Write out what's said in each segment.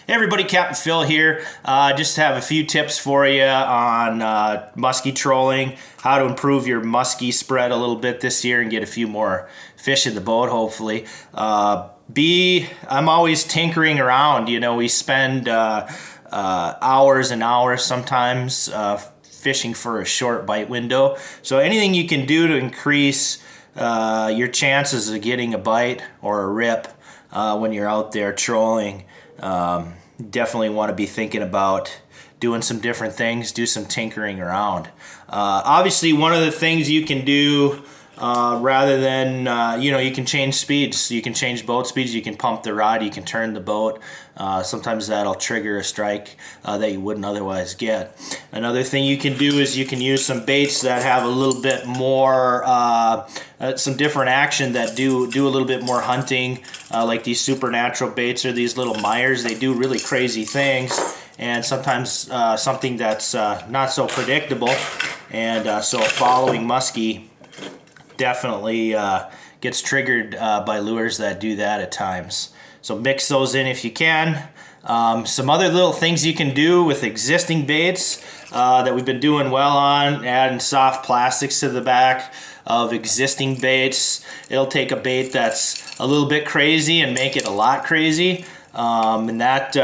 Hey everybody, Captain Phil here. Just have a few tips for you on muskie trolling, how to improve your muskie spread a little bit this year and get a few more fish in the boat, hopefully. I'm always tinkering around. You know, we spend hours and hours sometimes fishing for a short bite window. So anything you can do to increase your chances of getting a bite or a rip when you're out there trolling, definitely want to be thinking about doing some different things, do some tinkering around. Obviously, one of the things you can do rather than, you can change speeds. You can change boat speeds, you can pump the rod, you can turn the boat. Sometimes that'll trigger a strike that you wouldn't otherwise get. Another thing you can do is you can use some baits that have a little bit more, some different action that do a little bit more hunting, like these supernatural baits or these little Myers. They do really crazy things, and sometimes something that's not so predictable. And so following muskie definitely gets triggered by lures that do that at times. So mix those in if you can. Some other little things you can do with existing baits that we've been doing well on, adding soft plastics to the back of existing baits. It'll take a bait that's a little bit crazy and make it a lot crazy. And that's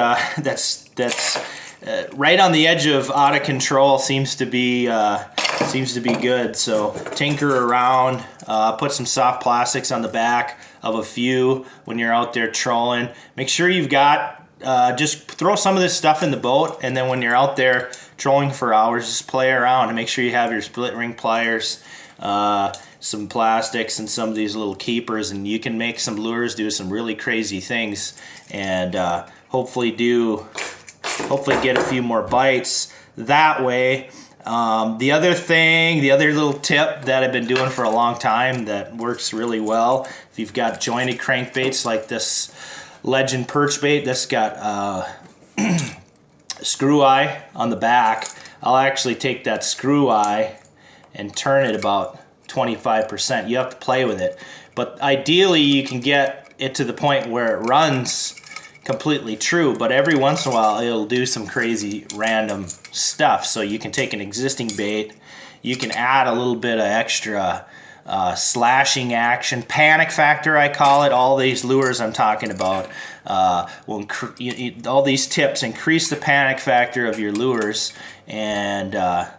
right on the edge of out of control. Seems to be good. So tinker around, put some soft plastics on the back of a few when you're out there trolling. Make sure you've got, just throw some of this stuff in the boat, and then when you're out there trolling for hours, just play around and make sure you have your split ring pliers, some plastics, and some of these little keepers, and you can make some lures do some really crazy things, and hopefully get a few more bites that way. The other little tip that I've been doing for a long time that works really well, if you've got jointed crankbaits like this Legend perch bait that's got screw eye on the back, I'll actually take that screw eye and turn it about 25%. You have to play with it, but ideally you can get it to the point where it runs completely true, but every once in a while it'll do some crazy random stuff. So you can take an existing bait, you can add a little bit of extra slashing action, panic factor I call it. All these lures I'm talking about, all these tips increase the panic factor of your lures, and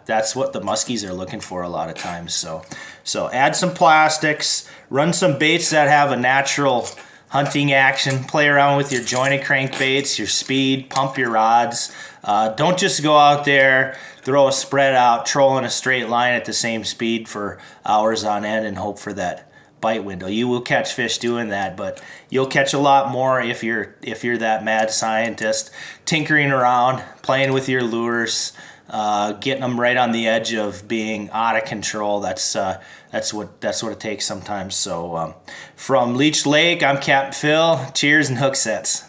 that's what the muskies are looking for a lot of times. So add some plastics, run some baits that have a natural hunting action, play around with your jointed crankbaits, your speed, pump your rods. Don't just go out there, throw a spread out, troll in a straight line at the same speed for hours on end and hope for that bite window. You will catch fish doing that, but you'll catch a lot more if you're that mad scientist, tinkering around, playing with your lures, getting them right on the edge of being out of control. That's what it takes sometimes. So from Leech Lake, I'm Captain Phil. Cheers and hook sets.